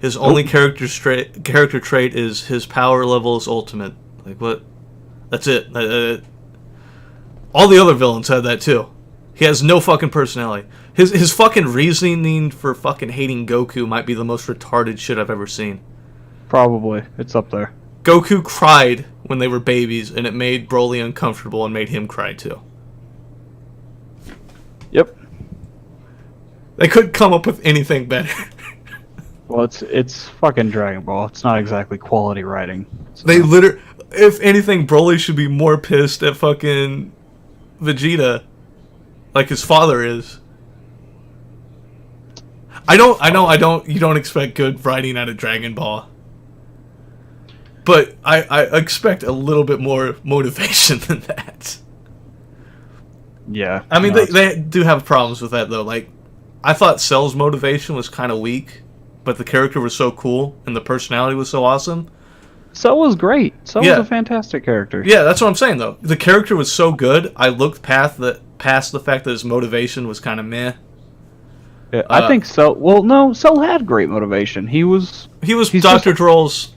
His only character trait is his power level is ultimate. Like, what? That's it. All the other villains had that too. He has no fucking personality. His fucking reasoning for fucking hating Goku might be the most retarded shit I've ever seen. Probably. It's up there. Goku cried when they were babies, and it made Broly uncomfortable and made him cry too. Yep. They couldn't come up with anything better. Well, it's fucking Dragon Ball. It's not exactly quality writing. So. If anything, Broly should be more pissed at fucking Vegeta, like his father is. You don't expect good writing out of Dragon Ball. But I expect a little bit more motivation than that. Yeah. I mean, they do have problems with that, though. Like, I thought Cell's motivation was kind of weak, but the character was so cool, and the personality was so awesome. Cell was great. Cell was a fantastic character. Yeah, that's what I'm saying, though. The character was so good, I looked past the fact that his motivation was kind of meh. Yeah, I think Cell... Well, no, Cell had great motivation. He was Dr. Dro's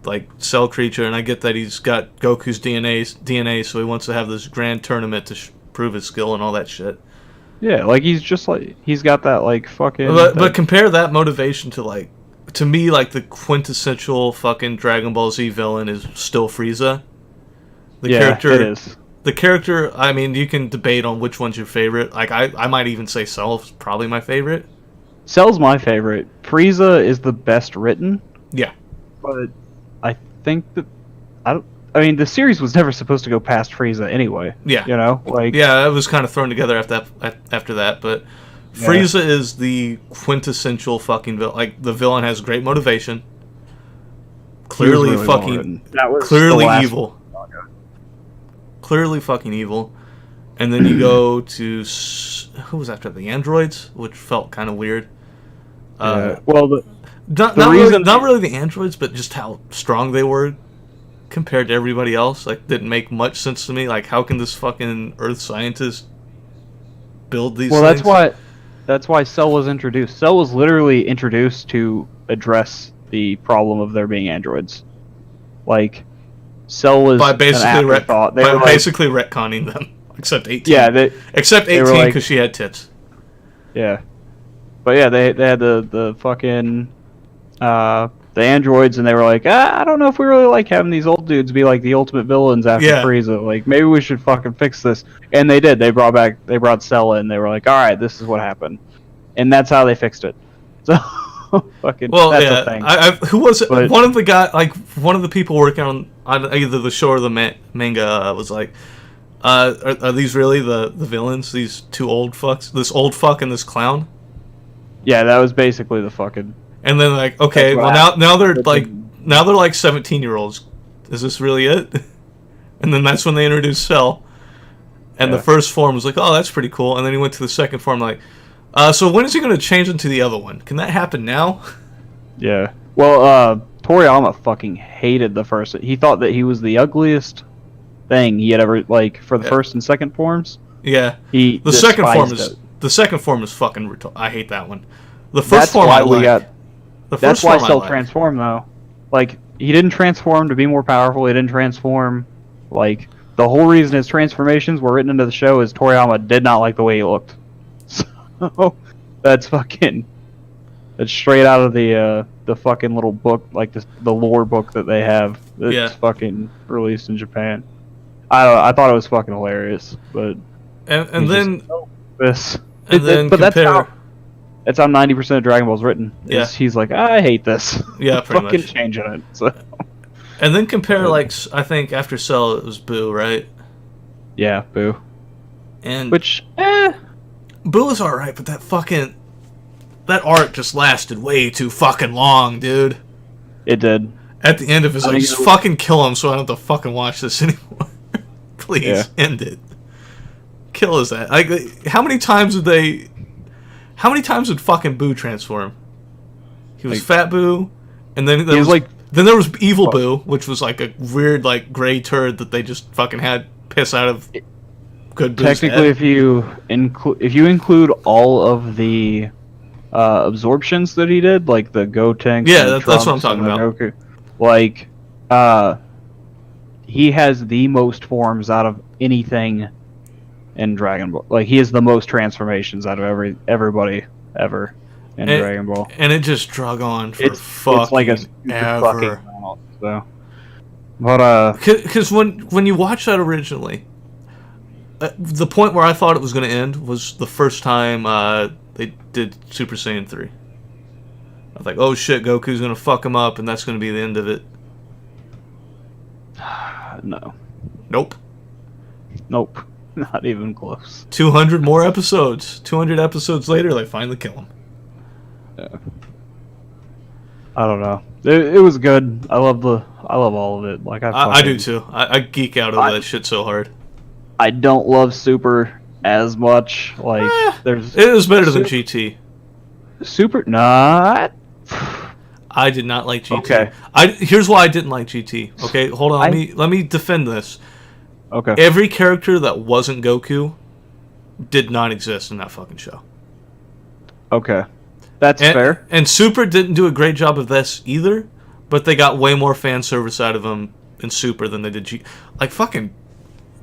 like cell creature, and I get that he's got Goku's DNA, so he wants to have this grand tournament to prove his skill and all that shit. Yeah, like he's got that like fucking. But compare that motivation to me, like the quintessential fucking Dragon Ball Z villain is still Frieza. It is. The character, I mean, you can debate on which one's your favorite. Like I might even say Cell's probably my favorite. Cell's my favorite. Frieza is the best written. Yeah. But I think that I mean, the series was never supposed to go past Frieza anyway. Yeah. You know, like it was kind of thrown together after that, but Frieza is the quintessential fucking villain. Like the villain has great motivation. Clearly really fucking evil. Clearly fucking evil. And then you go to who was after the androids, which felt kind of weird. Well, not really the androids, but just how strong they were compared to everybody else. Like, didn't make much sense to me. Like, how can this fucking Earth scientist build these things? That's why Cell was introduced. Cell was literally introduced to address the problem of there being androids. Like, Cell was basically retconning them. Except 18. Yeah, except 18 because she had tits. Yeah. But yeah, they had the fucking the androids, and they were like, I don't know if we really like having these old dudes be like the ultimate villains after Yeah. Frieza. Like, maybe we should fucking fix this. And they did. They brought Cell in. They were like, all right, this is what happened, and that's how they fixed it. So, fucking, that's a thing. Who was it? But- One of the people working on either the show or the manga was like, are these really the villains? These two old fucks? This old fuck and this clown? Yeah, that was basically the fucking. And then like, okay, That's well what now they're like 17-year-olds. Is this really it? And then that's when they introduced Cell. And Yeah. the first form was like, oh, that's pretty cool. And then he went to the second form like, so when is he going to change into the other one? Can that happen now? Yeah. Well, Toriyama fucking hated the first. He thought that he was the ugliest thing he had ever, like, for the first and second forms. Yeah. He The second form despised is it. the second form is fucking I hate that one. The first That's form why I we like. got. The That's first why form I Cell like. transformed though. Like, he didn't transform to be more powerful. He didn't transform. Like, the whole reason his transformations were written into the show is Toriyama did not like the way he looked. So that's fucking. That's straight out of the fucking little book, like the lore book that they have. It's Yeah. fucking released in Japan. I thought it was fucking hilarious, but And he's then just, "Oh, this. and then but compare. that's how 90% of Dragon Ball's written. Yeah. He's like, I hate this. Yeah, pretty fucking much. changing it. So And then compare like I think after Cell it was Boo, right? yeah, boo. And Which Boo was alright, but that arc just lasted way too fucking long, dude. it did. At the end of it, it's I like, think just it was- fucking kill him so I don't have to fucking watch this anymore. Please, Yeah. end it. Kill his ass. Like, how many times would fucking Boo transform? He was Like- Fat Boo, and then there He was like then there was Evil Boo, which was like a weird, like, gray turd that they just fucking had piss out of good Boo's technically head. if you include all of the absorptions that he did, like the Gotenks, Yeah, and that's what I'm Trunks talking and the about. Goku, like he has the most forms out of anything in Dragon Ball. Like, he has the most transformations out of everybody ever in And- Dragon Ball. And it just drug on for It's fucking like a stupid ever. fucking amount, so. But Because when you watch that originally, the point where I thought it was going to end was the first time they did Super Saiyan 3. I was like, oh shit, Goku's going to fuck him up, and that's going to be the end of it. no, Nope. nope, not even close. 200 more episodes. 200 episodes later, they finally kill him. I don't know. It was good. I love all of it. Like I do too. I geek out over that shit so hard. I don't love Super as much. Like there's It was better than GT. Super not. I did not like GT. Okay. Here's why I didn't like GT. Okay, hold on. Let me defend this. Okay. Every character that wasn't Goku did not exist in that fucking show. Okay. That's fair. And Super didn't do a great job of this either, but they got way more fan service out of him in Super than they did GT. Like, fucking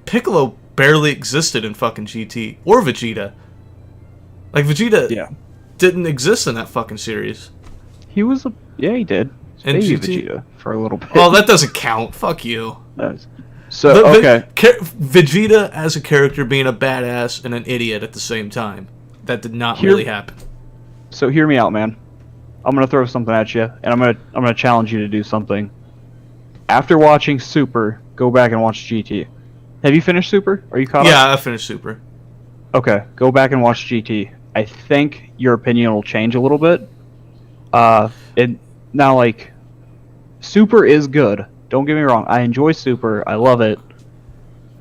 Piccolo barely existed in fucking GT. Or Vegeta. Like, Vegeta didn't exist in that fucking series. He was he did. In Baby GT? Vegeta for a little bit. Oh, that doesn't count. Fuck you. So okay. Vegeta as a character being a badass and an idiot at the same time. That did not really happen. So hear me out, man. I'm gonna throw something at you, and I'm gonna challenge you to do something. After watching Super, go back and watch GT. Have you finished Super? Are you caught up? Yeah, I finished Super. Okay, go back and watch GT. I think your opinion will change a little bit. Now, like, Super is good. Don't get me wrong. I enjoy Super. I love it.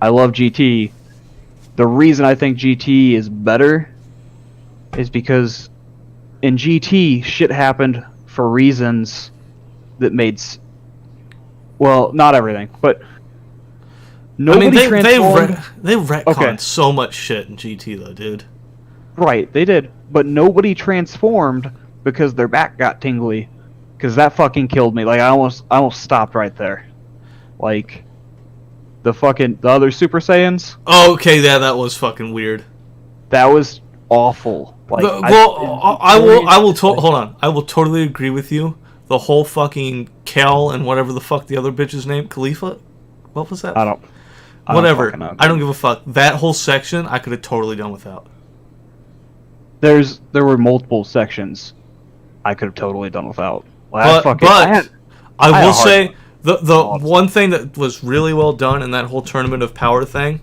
I love GT. The reason I think GT is better is because in GT, shit happened for reasons that made... Well, not everything, but... Nobody they transformed... retconned so much shit in GT though, dude. Right, they did. But nobody transformed because their back got tingly. Because that fucking killed me. Like, I almost stopped right there. Like, the other Super Saiyans, Oh, okay, yeah, that was fucking weird. that was awful. Like, Hold on. I will totally agree with you the whole fucking Kel and whatever the fuck the other bitch's name, Khalifa? What was that? I don't Whatever. fucking know. I don't give a fuck. That whole section I could have totally done without. There were multiple sections I could have totally done without. But I will say the one thing that was really well done in that whole Tournament of Power thing,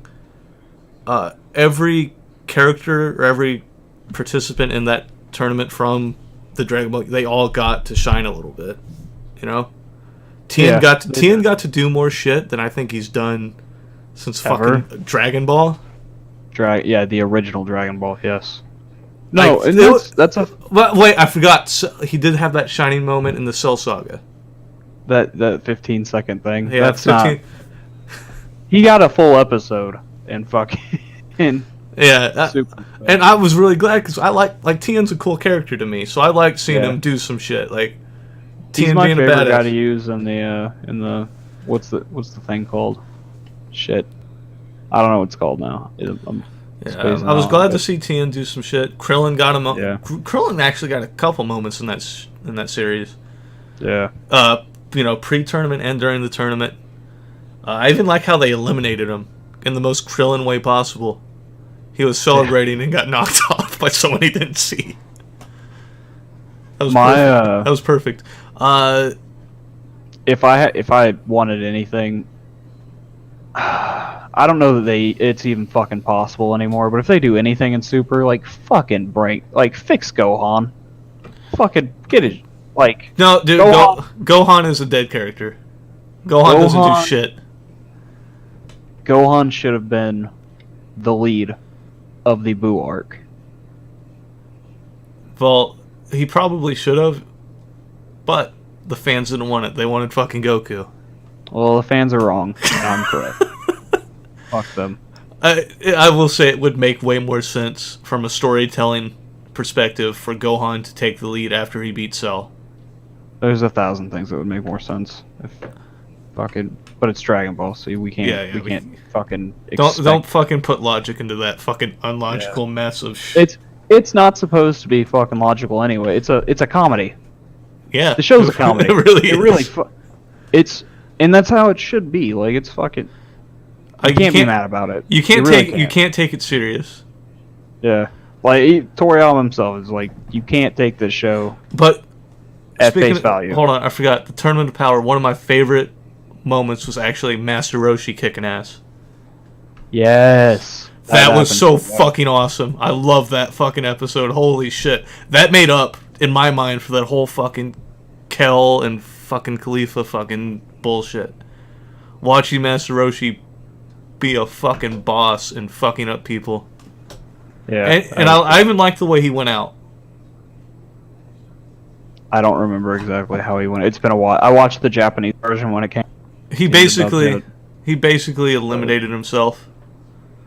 every character or every participant in that tournament from the Dragon Ball, they all got to shine a little bit, you know. Tien got to do more shit than I think he's done since Ever. fucking Dragon Ball. The original Dragon Ball, yes. No, Like, and that's a Wait, I forgot. So, he did have that shining moment in the Cell Saga. that 15-second thing. Yeah, That's 15. He got a full episode in fucking Yeah, Super. and I was really glad because I like Tien's a cool character to me, so I like seeing him do some shit. Like He's Tien my being a favorite guy badass. to use in the what's the thing called? Shit, I don't know what it's called now. Yeah, I was glad to see Tien do some shit. Krillin got him. Yeah. Krillin actually got a couple moments in that series. Yeah. Pre-tournament and during the tournament. I even like how they eliminated him in the most Krillin way possible. He was celebrating and got knocked off by someone he didn't see. That was perfect. That was perfect. If I wanted anything, I don't know that it's even fucking possible anymore. But if they do anything in Super, fucking fix Gohan, fucking get it. No, dude, Gohan is a dead character. Gohan doesn't do shit. Gohan should have been the lead of the Buu arc. Well, he probably should have, but the fans didn't want it. They wanted fucking Goku. Well, the fans are wrong. And I'm correct. Fuck them. I will say it would make way more sense from a storytelling perspective for Gohan to take the lead after he beat Cell. There's 1,000 things that would make more sense. But it's Dragon Ball, so we can't. We can't fucking. Don't fucking put logic into that fucking unlogical mess of shit. It's not supposed to be fucking logical anyway. It's a comedy. Yeah, The show's a comedy. It really is. And that's how it should be. It's fucking. I can't be mad about it. You can't take it serious. Yeah, Toriyama himself is you can't take this show. But at face value. Hold on, I forgot the Tournament of Power. One of my favorite moments was actually Master Roshi kicking ass. Yes. That was so fucking awesome. I love that fucking episode. Holy shit. That made up, in my mind, for that whole fucking Kel and fucking Khalifa fucking bullshit. Watching Master Roshi be a fucking boss and fucking up people. Yeah. And I even liked the way he went out. I don't remember exactly how he went. It's been a while. I watched the Japanese version when it came. He basically eliminated himself.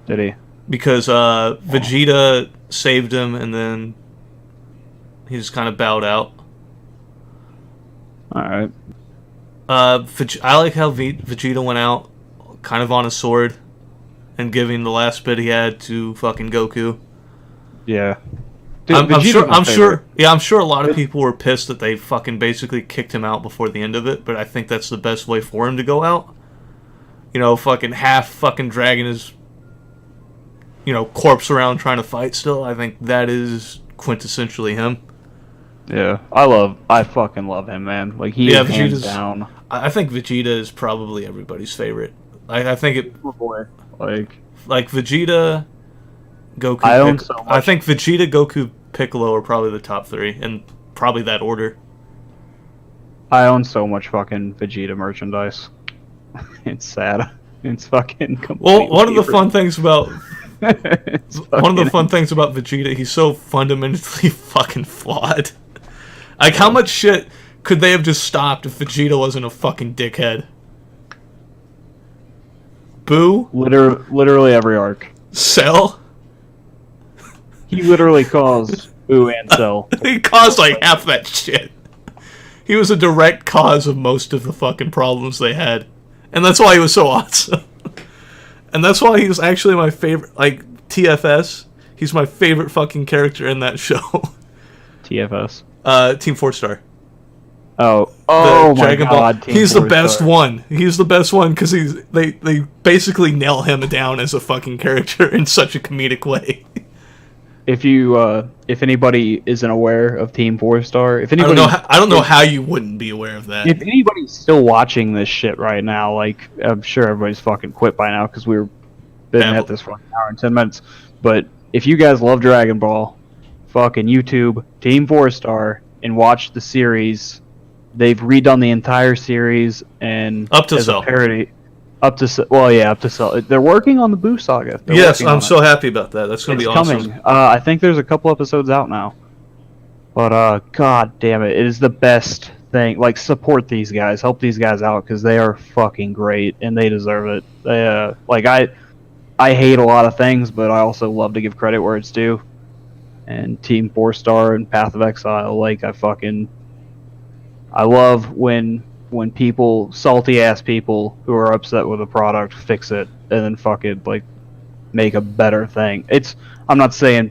Did he? Because Vegeta saved him, and then he just kind of bowed out. All right. I like how Vegeta went out, kind of on a sword, and giving the last bit he had to fucking Goku. Yeah. Dude, I'm sure a lot of people were pissed that they fucking basically kicked him out before the end of it, but I think that's the best way for him to go out. Fucking half fucking dragging his corpse around trying to fight still. I think that is quintessentially him. Yeah. I fucking love him, man. He is hands down. I think Vegeta is probably everybody's favorite. I think it. Oh boy. Vegeta, Goku. I think Vegeta, Goku, Piccolo are probably the top three, and probably that order. I own so much fucking Vegeta merchandise. It's sad. It's fucking. Well, one of the fun things about Vegeta, he's so fundamentally fucking flawed. How much shit could they have just stopped if Vegeta wasn't a fucking dickhead? Boo? Literally every arc. Cell? He literally caused Boo and Cell. He caused half that shit. He was a direct cause of most of the fucking problems they had. And that's why he was so awesome. And that's why he was actually my favorite, TFS. He's my favorite fucking character in that show. TFS. Team 4 Star. Oh, The my God! Team He's the 4 best Star. one. He's the best one because they basically nail him down as a fucking character in such a comedic way. If anybody isn't aware of Team 4 Star, if I anybody, don't know how you wouldn't be aware of that. if anybody's still watching this shit right now, like I'm sure everybody's fucking quit by now because we've been at this for an hour and 10 minutes. But if you guys love Dragon Ball, fucking YouTube Team 4 Star and watch the series. They've redone the entire series and Up to as Cell. a parody. Up to Cell. They're working on the Boo Saga. Yes, I'm so happy about that. That's going to be awesome. Coming. I think there's a couple episodes out now. But god damn it, it is the best thing. Like, support these guys, help these guys out because they are fucking great and they deserve it. They I hate a lot of things, but I also love to give credit where it's due. And Team 4 Star and Path of Exile, like I love when people, salty ass people who are upset with a product, fix it and then fucking like make a better thing. I'm not saying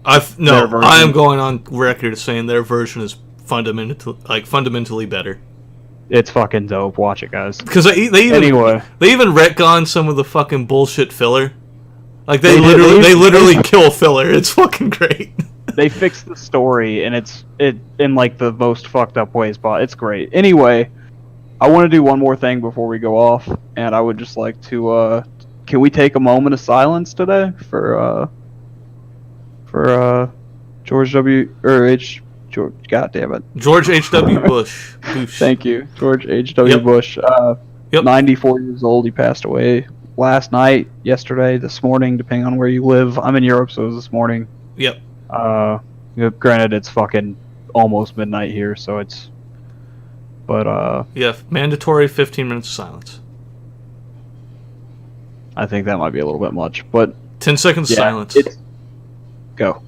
I am going on record as saying their version is fundamentally better. It's fucking dope. Watch it, guys. Because they even retcon some of the fucking bullshit filler. Like they literally kill filler. It's fucking great. They fixed the story, and it in like the most fucked up ways, but it's great. Anyway, I want to do one more thing before we go off, and I would just like to can we take a moment of silence today for George God damn it, George H.W. Bush. Thank you, George H.W. Bush. 94 years old. He passed away last night, yesterday, this morning, depending on where you live. I'm in Europe, so it was this morning. Yep. Granted, it's fucking almost midnight here, so it's. But mandatory 15 minutes of silence. I think that might be a little bit much, but 10 seconds of silence. Go.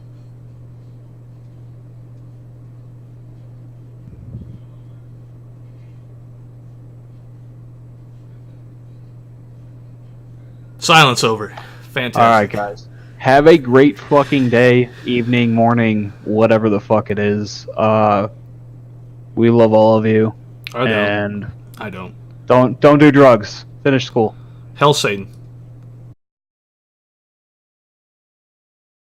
Silence over. Fantastic. All right, guys. Have a great fucking day, evening, morning, whatever the fuck it is. We love all of you. I don't. And I don't. Don't do drugs. Finish school. Hell Satan.